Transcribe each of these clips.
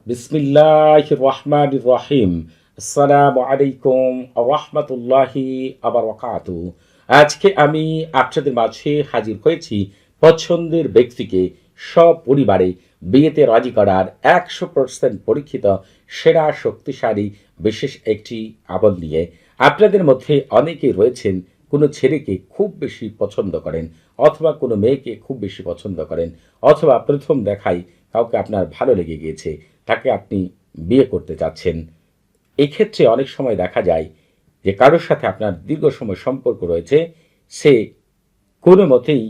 বিসমিল্লাহির রহমানির রহিম। আসসালামু আলাইকুম রহমতুল্লাহি আবরাকাতু। আজকে আমি আপনাদের মাঝে হাজির হয়েছি পছন্দের ব্যক্তিকে সপরিবারে বিয়েতে রাজি করার 100% পরীক্ষিত সেরা শক্তিশালী বিশেষ একটি আমল নিয়ে। আপনাদের মধ্যে অনেকেই রয়েছেন কোনো ছেলেকে খুব বেশি পছন্দ করেন, অথবা কোনো মেয়েকে খুব বেশি পছন্দ করেন, অথবা প্রথম দেখায় কাউকে আপনার ভালো লেগে গিয়েছে, তাকে আপনি বিয়ে করতে চাচ্ছেন। এক্ষেত্রে অনেক সময় দেখা যায় যে কারোর সাথে আপনার দীর্ঘ সময় সম্পর্ক রয়েছে, সে কোনো মতেই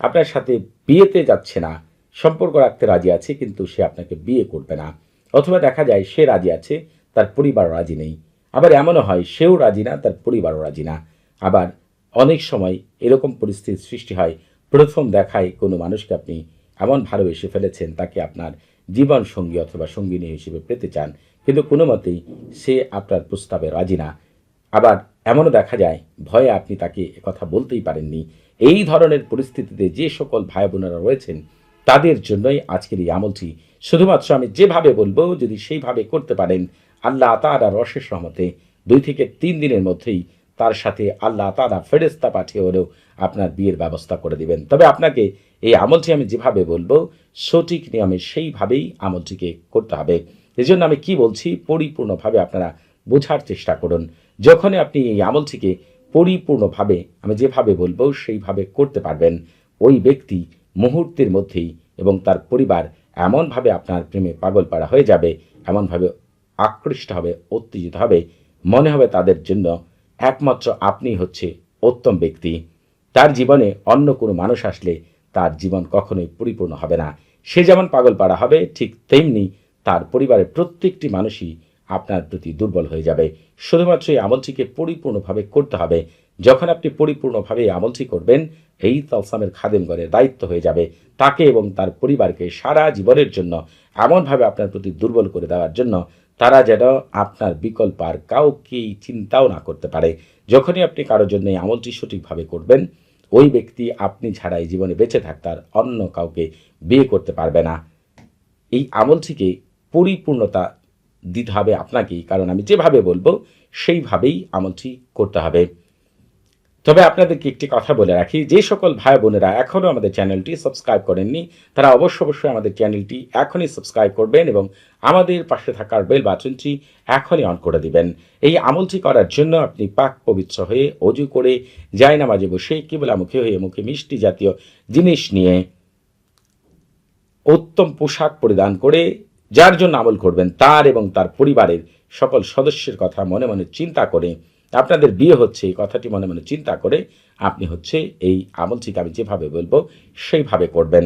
আপনার সাথে বিয়েতে যাচ্ছে না, সম্পর্ক রাখতে রাজি আছে কিন্তু সে আপনাকে বিয়ে করবে না। অথবা দেখা যায় সে রাজি আছে, তার পরিবার রাজি নেই। আবার এমনও হয় সেও রাজি না, তার পরিবারও রাজি না। আবার অনেক সময় এরকম পরিস্থিতির সৃষ্টি হয়, প্রথম দেখায় কোনো মানুষকে আপনি এমন ভালোবেসে ফেলেছেন, তাকে আপনার জীবন সঙ্গী অথবা সঙ্গিনী হিসেবে পেতে চান, কিন্তু কোনো মতেই সে আপনার প্রস্তাবে রাজি না। আবার এমনও দেখা যায় ভয়ে আপনি তাকে কথা বলতেই পারেননি। এই ধরনের পরিস্থিতিতে যে সকল ভাই বোনেরা রয়েছেন তাদের জন্যই আজকের এই আমলটি। শুধুমাত্র আমি যেভাবে বলবো যদি সেইভাবে করতে পারেন, আল্লাহ তাআলার অশেষ রহমতে 2 থেকে 3 দিনের মধ্যেই তার সাথে আল্লাহ তাআলা ফেরেশতা পাঠিয়ে হলেও আপনার বিয়ের ব্যবস্থা করে দিবেন। তবে আপনাকে এই আমলটি আমি যেভাবে বলবো সঠিক নিয়মে সেইভাবেই আমলটিকে করতে হবে। এজন্য আমি কি বলছি পরিপূর্ণভাবে আপনারা বোঝার চেষ্টা করুন। যখনই আপনি এই আমলটিকে পরিপূর্ণভাবে আমি যেভাবে বলবো সেইভাবে করতে পারবেন, ওই ব্যক্তি মুহূর্তের মধ্যেই এবং তার পরিবার এমনভাবে আপনার প্রেমে পাগল পাড়া হয়ে যাবে, এমনভাবে আকৃষ্ট হবে, উত্তেজিত হবে, মনে হবে তাদের জন্য একমাত্র আপনিই হচ্ছে উত্তম ব্যক্তি। তার জীবনে অন্য কোনো মানুষ আসলে তার জীবন কখনোই পরিপূর্ণ হবে না। সে যেমন পাগল পাড়া হবে, ঠিক তেমনি তার পরিবারের প্রত্যেকটি মানুষই আপনার প্রতি দুর্বল হয়ে যাবে। শুধুমাত্র এই আমলটিকে পরিপূর্ণভাবে করতে হবে। যখন আপনি পরিপূর্ণভাবে এই আমলটি করবেন, এই তালসামের খাদেমগণের দায়িত্ব হয়ে যাবে তাকে এবং তার পরিবারকে সারা জীবনের জন্য এমনভাবে আপনার প্রতি দুর্বল করে দেওয়ার জন্য, তারা যেন আপনার বিকল্প আর কাউকেই চিন্তাও না করতে পারে। যখনই আপনি কারোর জন্য এই আমলটি সঠিকভাবে করবেন, ওই ব্যক্তি আপনি ছাড়াই জীবনে বেঁচে থাকতে আর অন্য কাউকে বিয়ে করতে পারবে না। এই আমলটিকে পরিপূর্ণতা দিতে হবে আপনাকেই, কারণ আমি যেভাবে বলবো সেইভাবেই আমলটি করতে হবে। তবে আপনাদেরকে একটি কথা বলে রাখি, যে সকল ভাই বোনেরা এখনও আমাদের চ্যানেলটি সাবস্ক্রাইব করেননি তারা অবশ্যই আমাদের চ্যানেলটি এখনই সাবস্ক্রাইব করবেন এবং আমাদের পাশে থাকার বেল বাটনটি এখনই অন করে দিবেন। এই আমলটি করার জন্য আপনি পাক পবিত্র হয়ে অজু করে জায়নামাজে বসে কিবলামুখী হয়ে মুখে মিষ্টি জাতীয় জিনিস নিয়ে উত্তম পোশাক পরিধান করে যার জন্য আমল করবেন তার এবং তার পরিবারের সকল সদস্যের কথা মনে মনে চিন্তা করে, আপনাদের বিয়ে হচ্ছে এই কথাটি মনে মনে চিন্তা করে আপনি হচ্ছে এই আমলটিকে আমি যেভাবে বলবো সেইভাবে করবেন।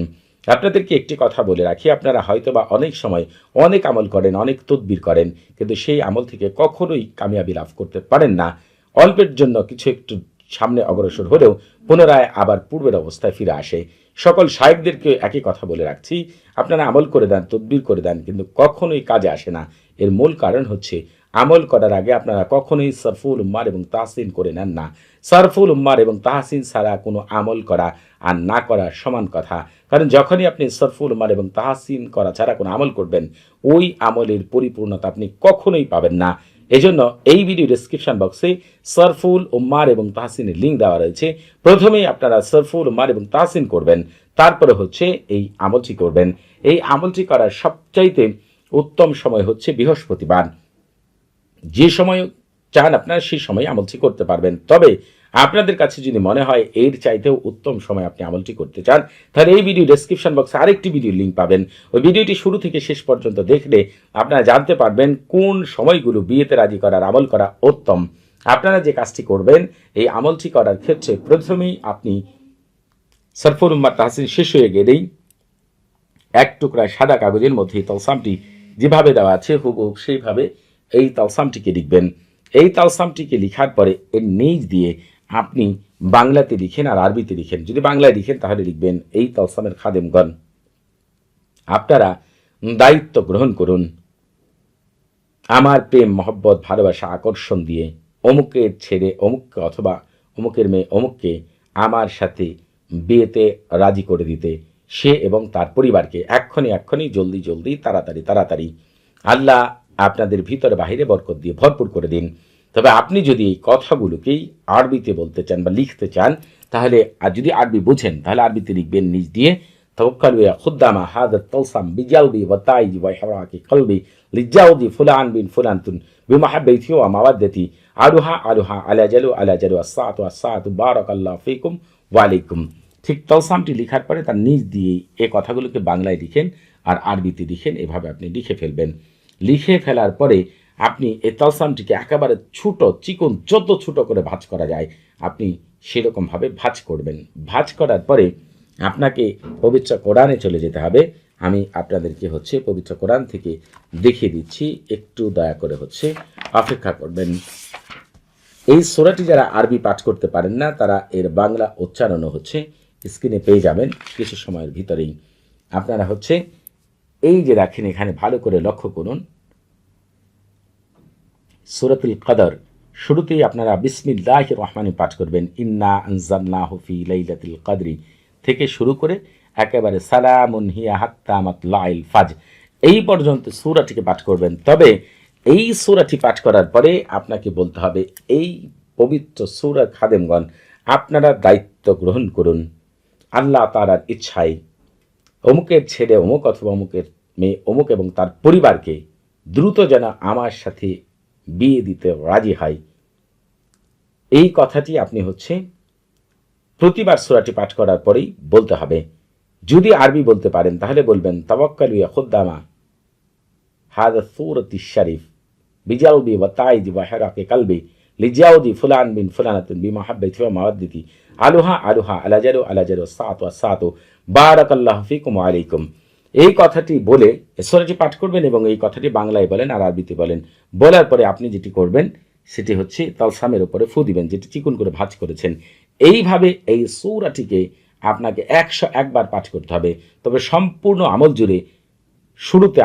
আপনাদেরকে একটি কথা বলে রাখি, আপনারা হয়তোবা অনেক সময় অনেক আমল করেন, অনেক তদবির করেন, কিন্তু সেই আমল থেকে কখনোই কামিয়াবি লাভ করতে পারেন না। অল্পের জন্য কিছু একটু সামনে অগ্রসর হলেও পুনরায় আবার পূর্বের অবস্থায় ফিরে আসে। সকল শায়েখদেরকে একই কথা বলে রাখছি, আপনারা আমল করে দেন, তদবির করে দেন, কিন্তু কখনোই কাজে আসে না। এর মূল কারণ হচ্ছে আমল করার আগে আপনারা কখনোই সরফুল উম্মার এবং তাহসিন করে নেন না। সরফুল উম্মার এবং তাহসিন ছাড়া কোনো আমল করা আর না করা সমান কথা। কারণ যখনই আপনি সরফুল উম্মার এবং তাহসিন করা ছাড়া কোনো আমল করবেন, ওই আমলের পরিপূর্ণতা আপনি কখনোই পাবেন না। এজন্য এই ভিডিও ডেসক্রিপশন বক্সে সরফুল উম্মার এবং তাহসিনের লিঙ্ক দেওয়া রয়েছে। প্রথমেই আপনারা সরফুল উম্মার এবং তাহসিন করবেন, তারপরে হচ্ছে এই আমলটি করবেন। এই আমলটি করার সবচাইতে উত্তম সময় হচ্ছে বৃহস্পতিবার। যে সময় চান আপনারা সেই সময় আমলটি করতে পারবেন। তবে আপনাদের কাছে যদি মনে হয় এর চাইতেও উত্তম সময় আপনি আমলটি করতে চান, তাহলে এই ভিডিও ডেসক্রিপশন বক্সে আরেকটি ভিডিও লিঙ্ক পাবেন। ওই ভিডিওটি শুরু থেকে শেষ পর্যন্ত দেখলে আপনারা জানতে পারবেন কোন সময়গুলো বিয়েতে রাজি করার আমল করা উত্তম। আপনারা যে কাজটি করবেন এই আমলটি করার ক্ষেত্রে প্রথমেই আপনি সরফুল উম্মার তাহসিন শেষ হয়ে গেলেই এক টুকরা সাদা কাগজের মধ্যে এই তালসামটি যেভাবে দেওয়া আছে হুবহুব সেইভাবে এই তালসামটিকে লিখবেন। এই তালসামটিকে লিখার পরে এর নিচ দিয়ে আপনি বাংলাতে লিখেন আর আরবিতে লিখেন। যদি বাংলায় লিখেন তাহলে লিখবেন, এই তালসামের খাদেমগণ আপনারা দায়িত্ব গ্রহণ করুন আমার প্রেম মহব্বত ভালোবাসা আকর্ষণ দিয়ে অমুকের ছেড়ে অমুককে অথবা অমুকের মেয়ে অমুককে আমার সাথে বিয়েতে রাজি করে দিতে, সে এবং তার পরিবারকে এক্ষুনি জলদি তাড়াতাড়ি আল্লাহ আপনাদের ভিতরে বাহিরে বরকত দিয়ে ভরপুর করে দিন। তবে আপনি যদি এই কথাগুলোকেই আরবিতে বলতে চান বা লিখতে চান, তাহলে আর যদি আরবি বুঝেন তাহলে আরবিতে লিখবেন নিজ দিয়ে তাওয়াক্কালু ইয়া খুদ্দামা হাযা তালসাম বিজালবি ওয়া তাইজি ওয়া হিরাকি কলবি লিজাউদি ফুলান বিন ফুলানতুন বিমাহাব্বাতি ওয়া মাওয়াদ্দাতি আলুহা আলুহা আলা জালু আসসাতু আসসাতু বারাকাল্লাহু ফিকুম ওয়া আলাইকুম। ঠিক তালসামটি লিখার পরে তার নিজ দিয়ে এই কথাগুলোকে বাংলায় লিখেন আর আরবিতে লিখেন, এভাবে আপনি লিখে ফেলবেন। লিখে ফেলার পরে আপনি এই তালসামটিকে একেবারে ছোট চিকন যত ছোট করে ভাঁজ করা যায় আপনি সেরকমভাবে ভাঁজ করবেন। ভাঁজ করার পরে আপনাকে পবিত্র কোরআনে চলে যেতে হবে। আমি আপনাদেরকে পবিত্র কোরআন থেকে দেখিয়ে দিচ্ছি, একটু দয়া করে অপেক্ষা করবেন। এই সূরাটি যারা আরবি পাঠ করতে পারেন না তারা এর বাংলা উচ্চারণও স্ক্রিনে পেয়ে যাবেন কিছু সময়ের ভিতরেই। আপনারা এই যে দেখেন এখানে ভালো করে লক্ষ্য করুন, সূরাতুল কদর শুরুতেই আপনারা বিসমিল্লাহির রহমানির পাঠ করবেন। ইন্না আনজালনাহু ফি লাইলাতিল কদরি থেকে শুরু করে একেবারে সালামুন হিয়া হাত্তা মাতলাইল ফাজ এই পর্যন্ত সূরাটিকে পাঠ করবেন। তবে এই সূরাটি পাঠ করার পরে আপনাকে বলতে হবে, এই পবিত্র সূরার খাদেমগণ আপনারা দায়িত্ব গ্রহণ করুন আল্লাহ তাআলার ইচ্ছায় অমুকের ছেলে অমুক অথবা অমুকের মেয়ে অমুক এবং তার পরিবারকে দ্রুত যেন আমার সাথে বিয়ে দিতে রাজি হয়। এই কথাটি আপনি প্রতিবার সূরাটি পাঠ করার পরেই বলতে হবে। যদি আরবি বলতে পারেন তাহলে বলবেন তাওয়াক্কালু ইয়া খুদ্দামা হাযা সূরাতিশ শরীফ বিজালবি ওয়া তাইজি ওয়া হিরাকি কলবি লিজাউদি ফুলান বিন ফুলানাতুন বিমাহাব্বাতি ওয়া মাওয়াদ্দাতি আলুহা আলুহা আলা জালু আসসাতু আসসাতু বারাকাল্লাহু ফিকুম ওয়া আলাইকুম। এই কথাটি বলে সূরাটি পাঠ করবেন এবং এই কথাটি বাংলায় বলেন আর আরবিতে বলেন। বলার পরে আপনি যেটি করবেন সেটি তালসামের উপরে ফু দিবেন, যেটি চিকন করে ভাঁজ করেছেন। এইভাবে এই সূরাটিকে আপনাকে 101 বার পাঠ করতে হবে। তবে সম্পূর্ণ আমল জুড়ে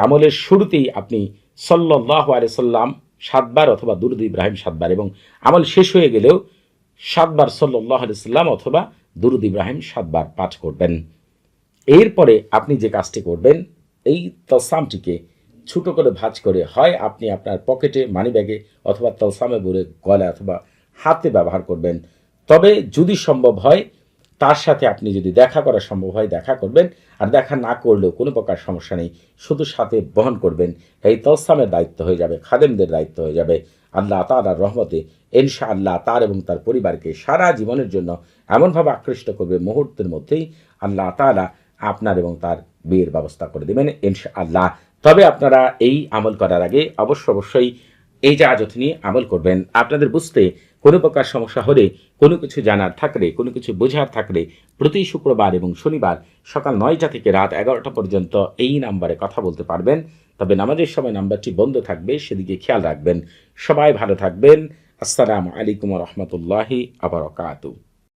আমলের শুরুতেই আপনি সাল্লাল্লাহু আলাইহি সাল্লাম 7 বার অথবা দুরূদ ইব্রাহিম 7 বার এবং আমল শেষ হয়ে গেলেও 7 বার সাল্লাল্লাহু আলাইহি সাল্লাম অথবা দুরূদ ইব্রাহিম 7 বার পাঠ করবেন। এরপরে আপনি যে কাজটি করবেন, এই তালসামটিকে ছোটো করে ভাঁজ করে হয় আপনি আপনার পকেটে মানিব্যাগে অথবা তালসামে ভরে গলায় অথবা হাতে ব্যবহার করবেন। তবে যদি সম্ভব হয় তার সাথে আপনি যদি দেখা করা সম্ভব হয় দেখা করবেন, আর দেখা না করলেও কোনো প্রকার সমস্যা নেই, শুধু সাথে বহন করবেন। এই তালসামের দায়িত্ব হয়ে যাবে খাদেমদের দায়িত্ব হয়ে যাবে। আল্লাহ তাআলার রহমতে ইনশাআল্লাহ তার এবং তার পরিবারকে সারা জীবনের জন্য এমনভাবে আকৃষ্ট করবে, মুহূর্তের মধ্যেই আল্লাহ তাআলা আপনার এবং তার বিয়ের ব্যবস্থা করে দেবেন ইনশাআল্লাহ। তবে আপনারা এই আমল করার আগে অবশ্যই এই জাহাজত নিয়ে আমল করবেন। আপনাদের বুঝতে কোনো প্রকার সমস্যা হলে, কোনো কিছু জানার থাকলে, কোনো কিছু বোঝার থাকলে প্রতি শুক্রবার এবং শনিবার সকাল 9টা থেকে রাত 11টা পর্যন্ত এই নাম্বারে কথা বলতে পারবেন। তবে নামাজের সময় নাম্বারটি বন্ধ থাকবে, সেদিকে খেয়াল রাখবেন। সবাই ভালো থাকবেন। আসসালামু আলাইকুম ওয়া রাহমাতুল্লাহি ওয়া বারাকাতুহু।